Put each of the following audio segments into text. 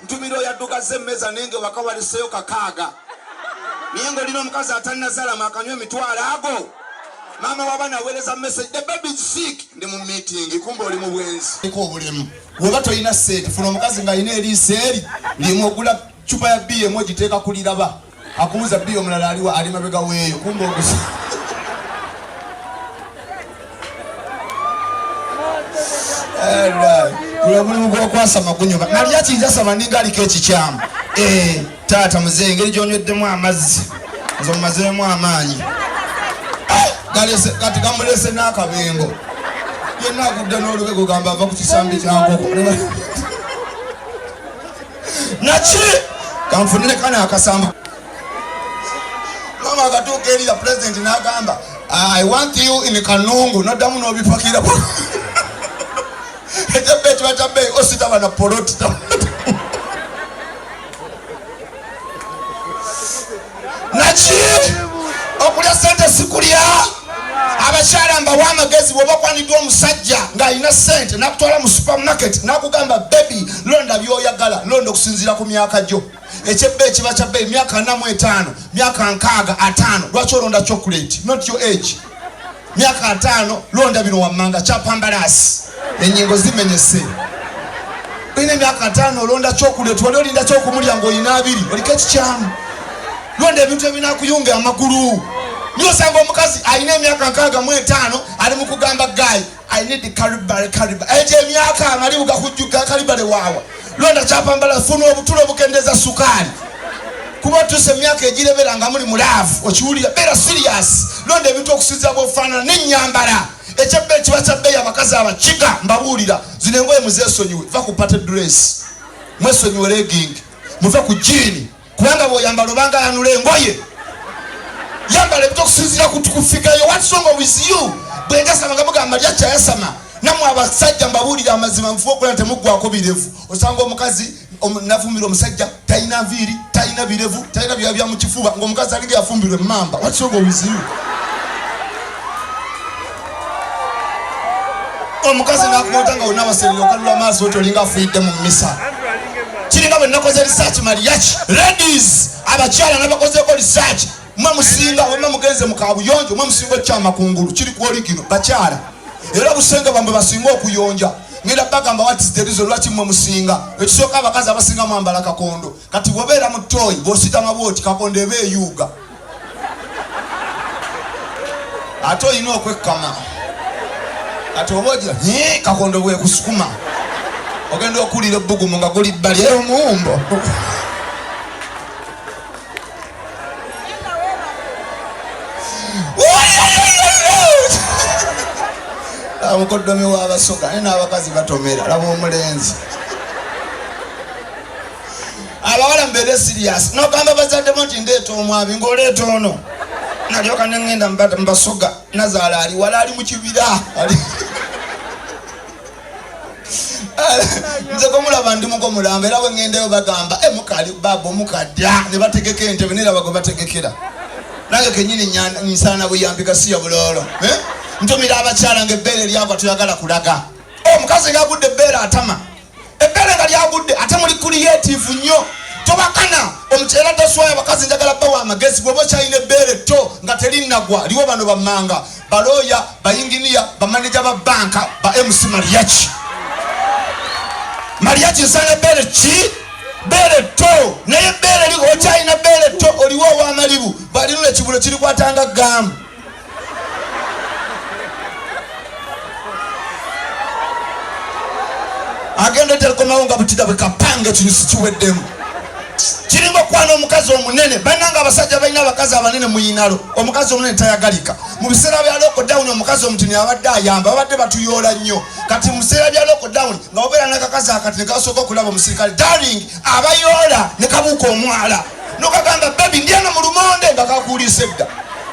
ntumiro yadduka zemmeza nenge wakawaliseyo kakaaga niyengo lino omukazi atanazala makanywa emitwalo ago mama wabana weleza message the baby is sick ndi mu meeting kumbe oli mu bwenzi iko bulemu woba toyina sente funa omukazi nga ayina eriseeri limu ogula chupa ya bia emoji teka kuliraba akuuza bia omulala aliwa ali mabega weeyo kumbe ogusi kulabuli mugwa kwasa makunyoba Mariach njasaba ndingaliko ekikyamu tata muze ngeri gyonyweddemu amazzi nzo maziremu amaanyi galese kati gamulese n'akabengo yenna agudde n'olubego gamba ava ku kisambi kyankoko naki kanfunire kana akasamba mama agatuuka eri ya president n'agamba I want you in Kanungu noddamu n'obipakira ejabbe kibatabbe ositaba na poloti naki okulya sente sikulya abakyala mbawa amagezi bw'oba okwanidde omusajja ng'alina sente nakutwala mu supermarket nakugamba baby londa by'oyagala londa okusinziira ku myaka gyo ekyebbe ekiba kya bbeeyi myaka 45 myaka 65 lwaki olonda chocolate not your age myaka 5 londa bino wammanga kyapambalasi enyingo zimenyese ine myaka 5 olonda chocolate wali olinda kyokumulya ng'olina 2 oliko ekikyamu londa ebintu ebinakuyunga amagulu niyo sanga omukazi ayina emyaka 65 ali mu kugamba guy I need kariba eje emyaka amali bugakujjuka karibale waawa londa kyapambala funa obutulo bukendeza sukali kuba tuse emyaka egirebera nga muli mulavu okiwulira bera serious londa ebintu okusinza bwofaanana n'ennyambala ekyebbe ekiba kya bbeeyi abakazi abakiga mbabuulira zino engoye muzeesonyiwe va ku party dress mwesonyiwe legging muve ku jeani kubanga bw'oyambala obanga yanula engoye yambala ebintu okusinzira kufikayo what's wrong with you bwenjasama nga mugamba Mariach yasama namwe abasajja mbabuulira amazima nfuba okulaba temuggwako birevu osanga omukazi nafumbira omusajja talina nviiri talina birevu talina byaba bya mu kifuba ng'omukazi alinga yafumbirwa emmamba what's wrong with you omukazi nakumota nga onabaserera okalula maaso oti olinga afuidde mu mmisa kiringa bwe nakoze research Mariach ladies abakyala nabakozeko research mwe musinga wema mugenze mu kabuyonjo mwe musinga ekyamakungulu kiri ku oligino bakyala era busenga bambe basinga okuyonja ngenda bagamba what is the reason lwaki mwe musinga ekisooka abakazi abasinga mwambala kakondo kati bwobeera mu toyi bw'ositama bwoti kakondo eba eyuuga ate olina okwekkama kati oba ogira kakondo bwekusukuma ogenda okulira ebbugumu nga guli bbali eyo muwumbo amukoddomi w'abasoga naye n'abakazi batomera laba omulenzi abawala mbeere serious nogamba bazaddemu nti ndeeta omwabi ng'oleeta ono nalyoka nengenda mbasoga nazaala ali wala ali mu kibira nze komulaba ndi muko mulamba era bwe ngendeyo bagamba mukali baba omukadda ne bategeka entebe neraba gwe bategekera nange kenyini nsaana buyambika siya buloolo ntumira abakyala ng'ebbeere lyagwa tuyagala kulaga omukazi ng'agudde ebbeere atama ebbeere nga lyagudde ate muli creative nnyo tobakana omukyala toswayo abakazi njagala bawa amagezi bw'oba okyalina ebbeere tto nga terinnagwa liwo bano bammanga balooya bayinginiya bamaneja ba banka ba MC Mariach nsana ebbeere ki bbeere tto naye ebbeere liwo okyalina bbeere tto oliwo ow'amalibu balinula ekibulo kirikwatanga gamu agenda telekomawo nga butida bwe kapanga kino sikiweddemu kiringa okwana omukazi omunene bannanga abasajja balina abakazi abanene muyinalo omukazi omunene tayagalika mu biseera bya lockdown omukazi omutini abadde ayamba babadde batuyoola nnyo kati mu biseera bya lockdown nga obeera n'akakazi akati ne kasooka okulaba omusirikale darling abayoola ne kabuuka omwala nokagamba baby ndyano mu lumonde nga kakuulisa edda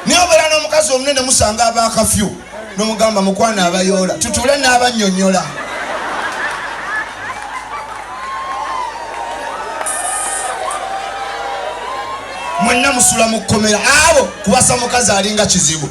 naye obeera n'omukazi omunene musanga abaakafyu n'omugamba mukwana abayoola tutuule n'abannyonnyola mwenna musula mu kkomera abo kubasa mukazi alinga kizibu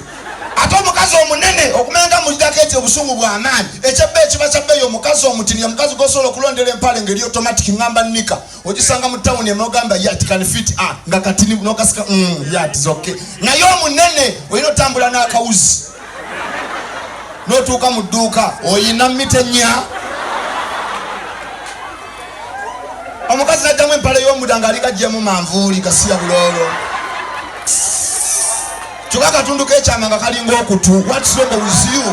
ate omukazi omunene okumenga mu jaketi obusungu bw'amaanyi ekyabbe ekiba kyabbe omukazi omutini omukazi gosobola okulondera empale ngeri automatic ngamba nika ogisanga mu town emogamba yat can fit nga katini nokasika yat is okay naye omunene oyina otambula n'akawuzi n'otuuka mu dduuka oyina mita 4 omukazi najjamu empale y'omudanga ali gajjemu manvuuli kasiya buloolo kyokka katundu k'ekyama nga kalinga okutu. What's wrong with you?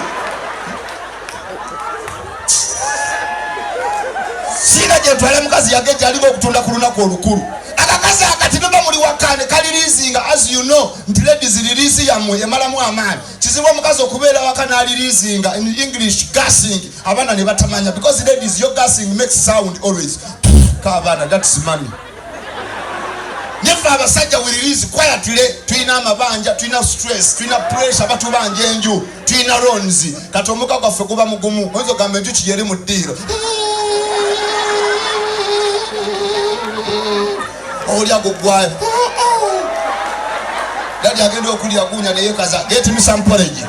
Sina gye ntwala mukazi yageja alinga okutunda ku lunaku olukulu. Akakazi akati noba muli wakane kalirizinga as you know nti ladies release yamwe emalamu amaani. Kizibu omukazi okubeera wakana alirizinga in English gassing abaana ne batamanya because ladies your gassing makes sound always. Kabana that's money. Nefa abasajja we release quietly tuina amabanja tuina stress tuina pressure batubanja enju tuina loans katomuka kwaffe kuba mugumu ozo gambe enju kiyeri mu ddiiro olya gugwayo dadi agenda okulya kunya naye kaza get me some porridge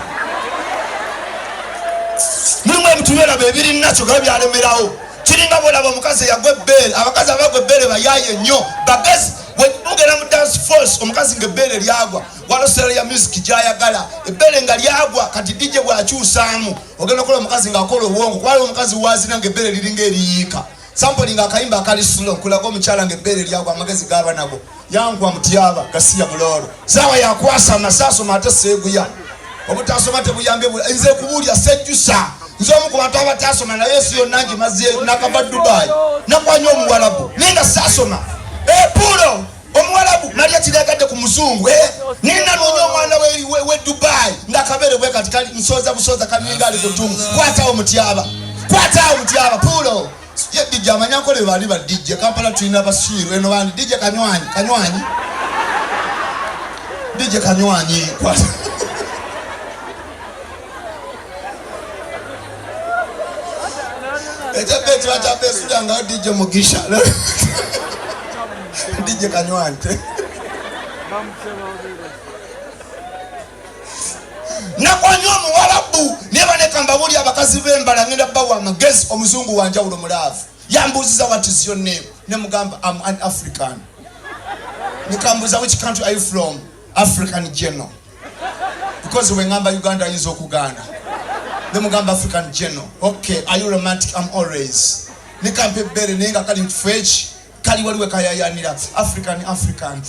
mulimu ebitubeera bebiri nakyo nga byalemerawo kiringa bolaba omukazi yagwa ebbere abakazi abagwa ebbere bayaye nnyo bagezi wegera mu dance force omukazi ng'ebbere lyagwa walosera ya music gyayagala ebbere nga lyagwa kati DJ bw'akyusaamu ogenda okola omukazi ng'akola obwongo kubala omukazi wazina ng'ebbere liringa eriyiika sampoli ng'akayimba akali slow kulaga omukyala ng'ebbere lyagwa amagezi gaba nago yankwa mutyaba gasiya buloolo saawa yakwasama saasoma ate seeguya obutasoma tebuyambye nze kubuulya sejjusa nze omu ku bantu abatasoma naye si yonna ngimaze nakava Dubai nakwanya omuwalabu ninga saasoma pulo omuwalabu Mariach kiragadde ku muzungu nina noonya omwana we Dubai ng'akabeere bwe kati kali nsooza busoza kalinga ali kutungu kwatawo mutyaba pulo ye DJ amanya Nkore bali ba DJ Kampala tulina abasiiru eno bandi DJ kanywanyi kwata ejabeti bachapesuja nga DJ Mugisha DJ Kanywante nakwanyo omuwalabu niba nekamba buli abakazi b'embala ngenda bawa amagezi omuzungu wanjawulo mulaavu yambuuziza what is your name ne mugamba I'm an African nikambuuza which country are you from African general because we ngamba Uganda is okuganda ne mugamba African general okay are you romantic I'm always nikampe bere nenga kali mfechi kali waliwe kayayanira African African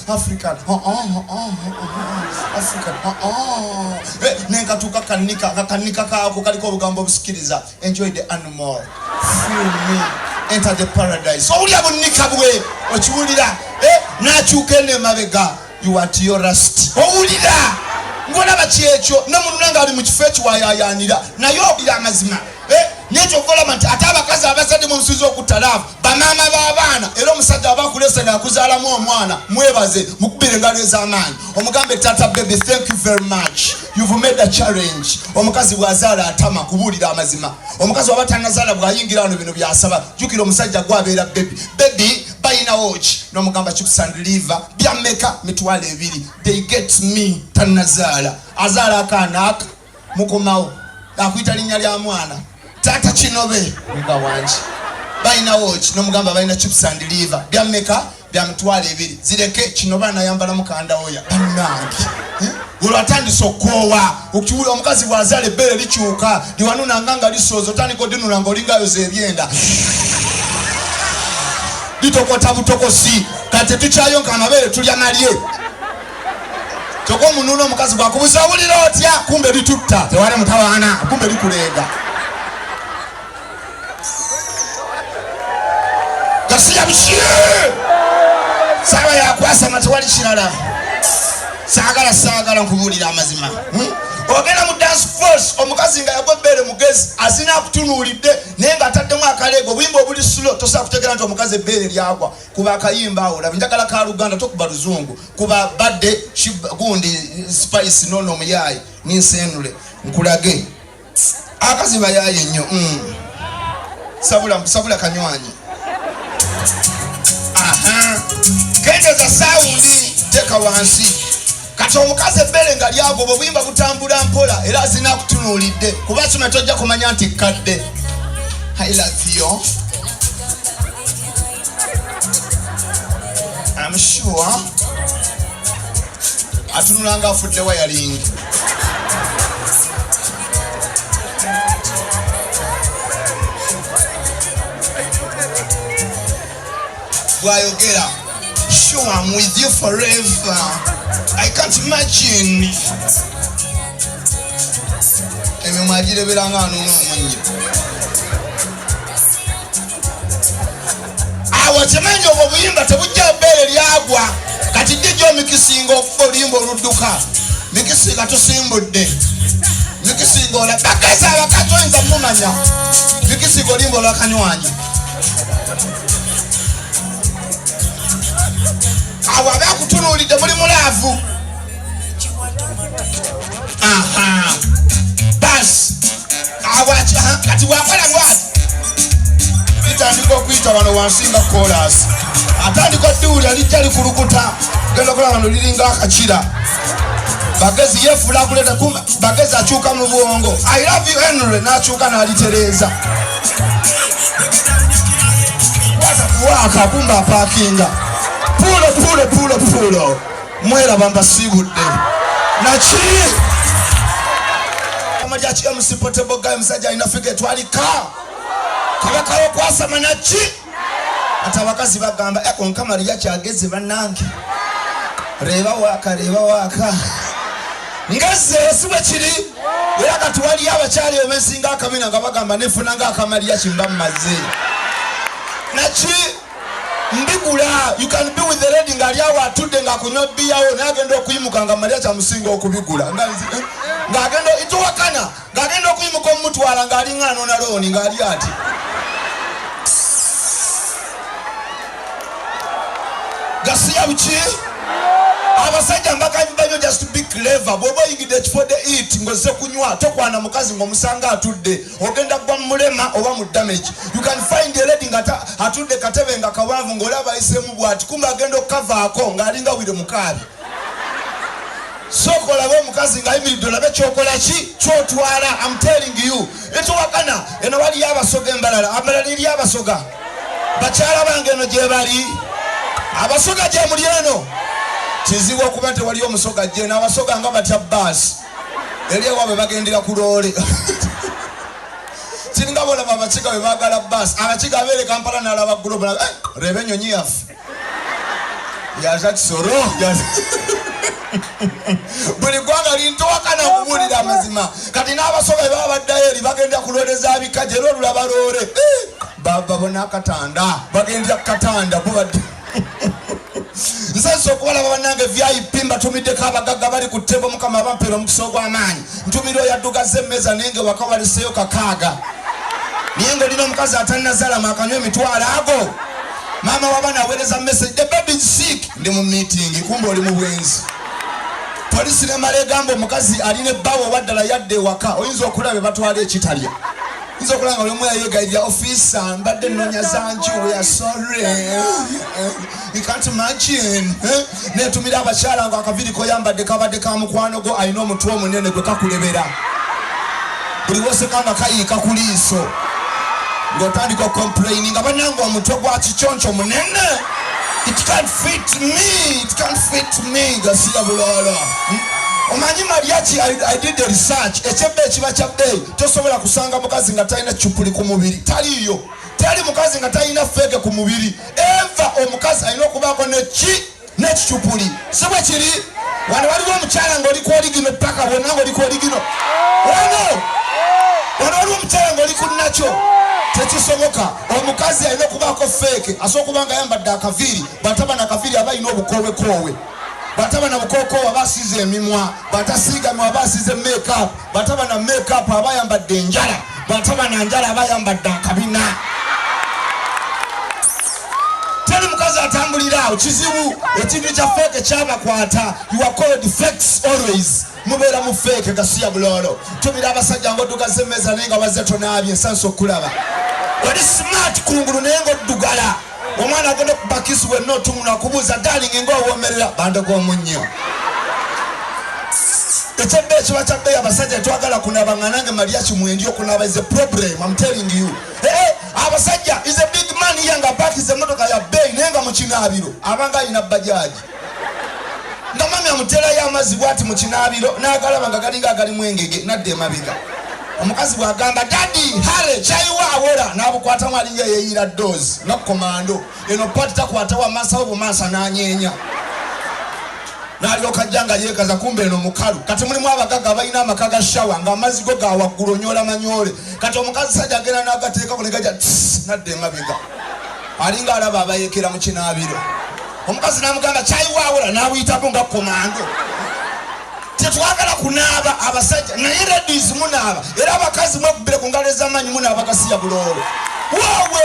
nenga tukakanika kako kaliko obugambo obusikiriza enjoy the animal feel me enter the paradise uli abonika bwe okiwulira nakyuka ene mabega you want your rust owulira ngona bakyekyo namununanga ali mu kifo ekiwayayanira naye obira amazima nekyo volama nti ate abakazi abazadde mu nsuzi okutalaavu bamaama b'abaana era omusajja abakulesa nakuzaalamu omwana mwebaze mukubire engalo ez'amaanyi omugambe tata baby thank you very much you've made a challenge omukazi bw'azaala atama kubuulira amazima omukazi waba tanazaala bw'ayingira wano bino byasaba jjukira omusajja gwabeera baby bayina woki n'omugamba chikusandiliva byameka mitwalo 2 they get me tanazaala azaala akaana aka mukomawo akuyita linnya lya mwana tata kinobe nga wangi bayina woki n'omugamba bayina chikusandiliva byameka bya mitwalo 2 zireke kino baana yambala mukanda oya bannange olwatandisa okoowa okukiwula omukazi bw'azaala ebbere likyuka liwanunanga nga lisooza otandika odinula ng'olingayoza ebyenda litokota butokosi kati tukyayonka amabeere tulya malye kyokka omunuuna omukazi bwakubuza owulira otya kumbe litutta tewali mutawaana kumbe likuleega gasiya bushye saawa yakwasama tewali kirala saagala nkubuulira amazima ogenda mu dance force omukazi nga yagwa ebbere mugezi azina akutunuulidde naye ng'ataddemu akaleego obuyimba obuli sulo tosobola kutegeera nti omukazi ebbere lyagwa kuba akayimba awo laba njagala ka Luganda tokuba luzungu kuba badde gundi spice nono omuyaayi ninseenule nkulage akazi bayaaye nnyo sabula kanywanyi kendeza saawundi teka wansi kati omukazi ebbere nga lyagoba obuyimba butambula mpola era azina kutunuulidde kuba kino tojja kumanya nti kadde. I love you. I'm sure atunulanga afudde wayaling. Bwayogera, sure I'm with you forever. I can't imagine. Emi mwagireberanga anuuna omunye. Awo kimanyi obwo buyimba tebujja bbeere lyagwa. Kati dijjo mikisinga okuba oluyimba oludduka. Mikisinga tusimbudde. Mikisinga ola bakasa abakazi oyinza mumanya. Mikisinga oluyimba olwakanywanyi. Awo abakutunuulidde muli mulaavu. Basi awo kati wakola lwati litandika okuyita wano wansinga kolasi atandika odduulira lijja likulukuta genda okola wano liringa akakira bagezi yefuula akuleeta kumba bagezi akyuka mu bwongo I love you Henry n'akyuka n'alitereeza waka kumba apaakinga pulo mweraba mbasiibudde naki Mariach musipotable guy musajja alina figure twalika kabaka okwasama naki ati abakazi bagamba konka Mariach ageze bannange reba waka ngeze sibe kiri era kati wali abakyali omesinga akamina nga bagamba nefunanga akamaliach mba mmaze naki mbigula. You can be with the lady ngali awo atudde nga kunywa biyawo n'agenda okuyimuka nga Mariach amusinga okubigula ng'agenda ituwakana ng'agenda okuyimuka omutwala ng'ali ng'ano na looni ng'ali ati gasiya buki abasajja mbaka banyo just to be clever bw'oba oyingidde ekifo de eat ng'ozze kunywa tokwana mukazi ng'omusanga atudde ogenda gwa mulema oba mu damage. You can find a lady nga atudde katebe nga kawanvu ng'olaba ayisemu bw'ati kumbe agenda okukavaako ng'alinga wire mukaabi soko olabe omukazi ng'ayimiridde olabe kyokola ki kyotwala. I'm telling you etowakana eno waliyo abasoga abalala eri abasoga bakyala bange eno gye bali abasoga gye muli eno kizibu okuba nti waliyo omusoga gye n'abasoga nga batya baasi eri ewaabwe bagendera ku loole kiringa bolaba abakiga bwe baagala baasi abakiga abeere Kampala n'alaba gulobo reba ennyonyi yaffe yaza kisoro buli gwanga lintowakana okubuulira amazima kati n'abasoga bwe baba baddayo eri bagenda kulooleza bikaje era olulaba loole baba bona akatanda bagendera kukatanda bo badde nsanso okubalaba bannange VIP mbatumiddeko abagagga bali ku ttebo mukama bampeera omukisa ogw'amaanyi ntumira oyo addugaza emmeeza naye nga waka waliseyo kakaaga naye ng'olina omukazi atannazaalamu akanywa emitwalo ago maama wabana aweereza message the baby is sick ndi mu meeting kumbe oli mu bwenzi polisi nemala egamba omukazi alina ebbawa obaddala yadde ewaka oyinza okulaba batwala ekitalya oyinza okulaba nga olimu yayegayirira officer mbadde nnoonya zanju we are sorry you can't imagine netumira abakyala nga akaviri koyambadde kabadde ka mukwano go alina omutwe omunene gwe kakulebera buli wose kanga kayiika ku liiso ng'otandika okomplaini nga bannange omutwe gwa kiconco munene it can't fit me gasiya bulala omanyi Mariach I did the research ekyebbe ekiba kya bbeeyi tosobola kusanga mukazi nga talina cupuli ku mubiri taliyo tali mukazi nga talina feke ku mubiri eva omukazi alina okubaako n'ekicupuli si bwe kiri wano waliwo omukyala ng'oli ku oligino paka bwonna ng'oli ku oligino wano waliwo omukyala ng'oli ku nakyo tekisoboka omukazi alina okubaako feke asobola okuba nga ayambadde akaviiri bw'ataba n'akaviiri aba alina obukoowekoowe bw'ataba na bukookowa aba asiize emimwa bw'atasiiga mimwa aba asiize makeup bw'ataba na makeup aba ayambadde enjala bw'ataba na njala aba ayambadde akabina teri mukazi atambulira awo kizibu ekintu kya feke kyabakwata you are called fakes always mubeera mu feke gasiya bulolo tumira abasajja ng'oddugaza emmeeza naye nga bazze tonaabye ensansa okulaba oli smart kungulu naye ng'oddugala omwana agenda okubakisi wenna otumuna akubuuza darling ng'owoomerera bando g'omunnyo Ekyebbe ekiba kyabbe abasajja twagala kunaba nange Mariach mwendio kunaba is a problem. I'm telling you. Abasajja is a big man yanga back is a motoka ya bay nenga mu kinaabiro abanga ina bajaji. Ndamami amutera ya amazi bwati mu kinaabiro n'agalaba nga galinga agali mwengege nadde emabega. Omukazi bwagamba daddy hale chaiwa awora n'abukwata mwalinga yeyira doze na komando eno pati takwata wa masa obo masa n'anyenya. Nalyoka janga yekaza kumbe eno mukalu kati mulimu abagaga balina amakaga shawa nga amazi go ga waggulu nyola manyole kati omukazi sajja agenda n'agateeka ku negaja nadde emabega alinga alaba abayekera mu kinaabiro. Omukazi n'amugamba chaiwa awora n'abuyitako nga komando. Tetwagala kunaaba abasajja naye ladies munaaba era abakazi mwekubire ku ngalo ez'amaanyi munaaba kasiya buloolo. Wawe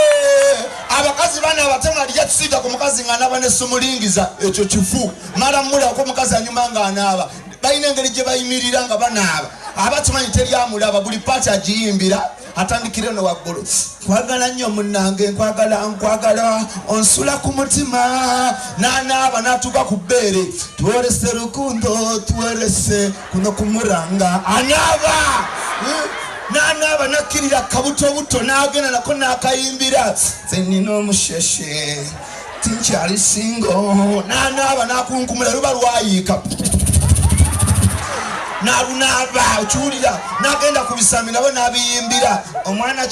abakazi bana abatema lya tusita ku mukazi nga anaaba n'essumulingiza ekyo kifu mala mulako omukazi anyuma nga anaaba balina engeri gye bayimirira nga banaaba abatumanyi teryamulaba buli paati agiyimbira atandikire no waggulu kwagala nnyo munnange nkwagala onsula ku mutima n'anaaba n'atuuka ku bbeere tuwerese lukundo tuwerese kuno kumuranga anaaba n'anaaba nakkirira kabutobuto n'agenda nako n'akayimbira nze nina omusheshe tinkyali singo n'anaaba n'akunkumula luba lwayiika nalunaaba okiwulira n'agenda ku bisami nabo n'abiyimbira omwana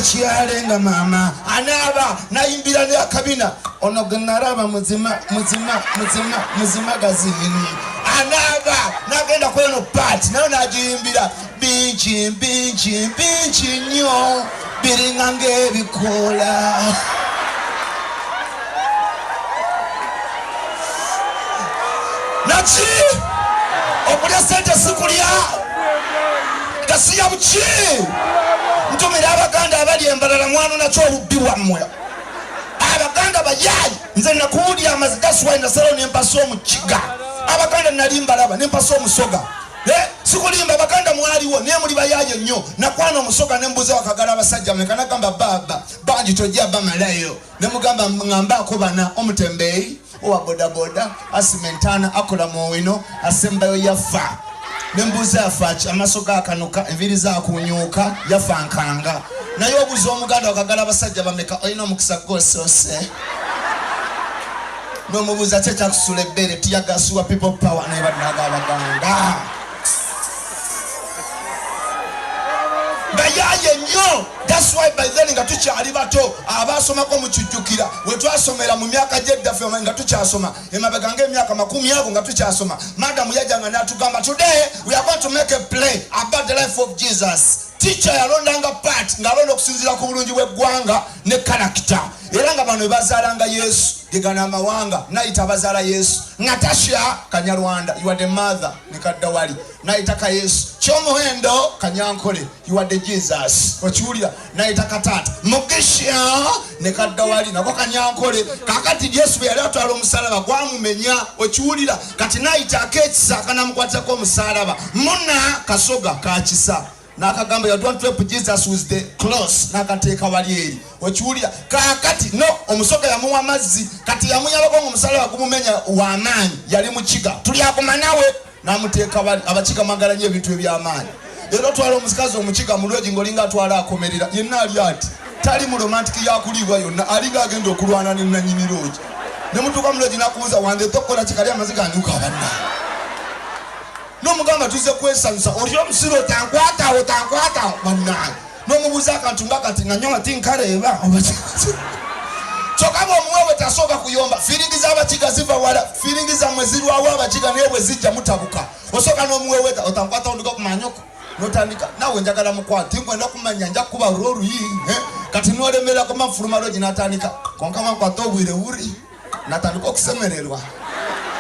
kyalenga maama anaaba nayimbira n'akabina ono ge nalaba muzima gazini anaaba n'agenda ku eno paati nayo n'agiyimbira bingi nnyo biringa ng'ebikoola. Nachi okulya sente sikulya gasiya buki ntumira abaganda abali embalala mwana nakyo olubbi wammwe abaganda bayayi nze nakuwulya amazi gaswayi nasalawo nempasa omukiga abaganda nali mbalaba nempasa omusoga sikulimba abaganda mwaliwo naye muli bayayi nnyo nakwana omusoga nembuuza wakagala abasajja meka nagamba baba bangi tojja bamalayo nemugamba ngambako bana omutembeeyi owa bodaboda asimentana akola muwino asembayo yafa nembuuza yafa amaso gakanuka enviri zakunyuka yafa nkanga naye obuuza omuganda wakagala abasajja bameka olina omukisa gosose nomubuuza kyekyakusula ebbere tiyagasuwa people power naye badinaga abaganda bayaye nnyo. That's why by then nga tukyali bato abasomako mukijjukira we twasomera mu myaka gy'eddaffe nga tukyasoma emabega ng'emyaka 10 nga tukyasoma madamu yajjanga n'atugamba today we are going to make a play about the life of Jesus. Teacher yalondanga part ng'alonda okusinziira ku bulungi bw'eggwanga ne character era nga bano bazaalanga Yesu gegana amawanga nayita abazaala Yesu. Natasha Kanyarwanda you are the mother ne Kaddawali nayita ka Yesu. Kyomuhendo Kanyankole you are the Jesus. Okiwulira nayita Katata Mugisha ne Kaddawali nako Kanyankole. Kakati Yesu yali atwala omusalaba gwamumenya okiwulira kati nayita akekisa kanamukwatako omusalaba muna kasoga kakisa nakagamba you don't rape Jesus with the close nakateeka wali eri okiwulira kakati no omusoga yamuwa amazzi kati yamunyabako omusalaba gumumenya w'amaanyi yali mukiga tuli akoma nawe namuteeka wali abakiga magala nnyo ebintu eby'amaanyi era otwala omusikazi omukiga mulweji ng'olinga atwala akomerera yenna ali ati tali mu romantiki yakuliibwa yonna alinga agenda okulwana ne nannyini loogi ne mutuuka mulweji nakubuuza wanze tokkola kikali amazzi gandyuka abanna nomugamba tuze kwesanyusa oli omusiro tankwatawo bannange nomubuuza akantu nga kati nga nnyo ati nkareeba kyokka bw'omuwewe tasooka kuyomba firingi z'abakiga ziva wala firingi zammwe zirwawo abakiga naye bwe zijja mutabuka osooka n'omuwewe otankwata ondika ku manyoko notandika nawe njagala mukwati nkwenda kumanya nja kuba oluyi kati nolemerako manfuluma logi natandika konka mankwata obwire buri natandika okusemererwa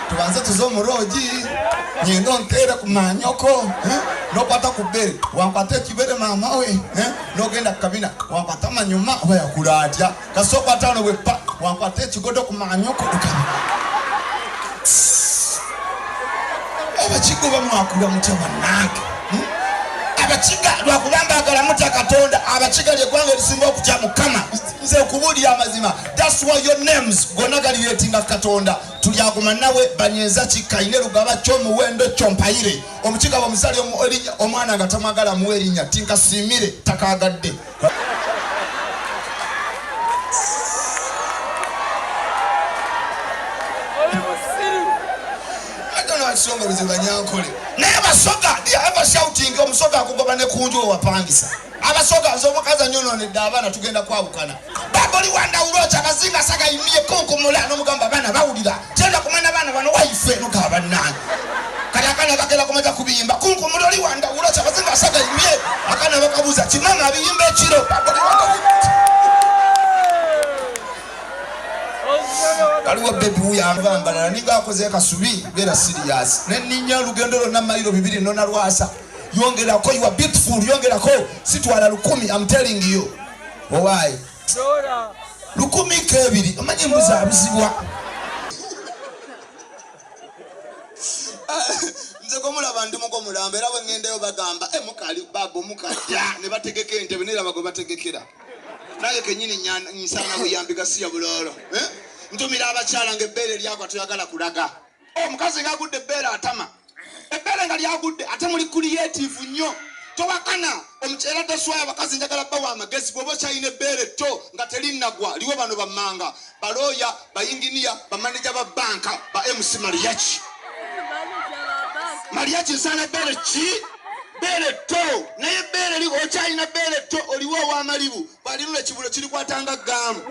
tubanze tuze omurogi nyenda onteere ku manyoko nokwata ku bbere wankwata ekibere maama we nogenda ku kabina wankwata manyuma oba yakula atya kasookwata ano bwepa wankwata ekigodo ku manyoko abakiga oba mwakula mutya bannange abakiga lwakubamba agala mutya Katonda abakiga lyeggwanga erisinga okutya Mukama nze okubuulira amazima. That's why your names gonna galiratinga Katonda tulyaguma nawe banyeza kikaine lugaba kyomuwendo kyompayire omukiga bamusali omwana nga tamwagala muwe erinnya tinkasimire takagadde. Songa biziba Nkore naye basoga they ever shouting omusoga akugoba ne kunju wapangisa abasoga nzomukaza nyononedde abaana tugenda kwawukana baboli wanda ulocha kazinga saga imiye konkomula nomugamba bana bawulira tenda kumana bana bano waife nokaba nani kala kana bakela komeza kubiyimba konkomula oli wanda ulocha kazinga saga imiye akana bakabuza kimama abiyimba ekiro baboli wanda aliwo baby uyamba mbala ninga akoze kasubi bera serious neninya lugendo lona mailo 2 nona lwasa yongerako you are beautiful yongerako sitwala 10 I'm telling you why dora 10 kebiri amanye mbuza abizibwa nze komula bandu muko mulamba era wengendeyo bagamba mukali babo mukajja ne bategeka entebe nera bago bategekera naye kenyini nyisana buyambika siya bulolo ntumira abakyala ngebere lyako tuyagala kulaga omukazi ngagudde bere atama ebere nga lyagudde ate muli creative nnyo towakana omukyala taswaya abakazi njagala bawa amagezi bwoba kyayina ebere to nga telinnagwa liwo bano bammanga baloya bayinginiya bamaneja ba banka ba MC Mariach nsana bere ki bere to naye bere liko okyayina bere to oliwo owamalibu bwalinula ekibulo kiri kwatanga gamu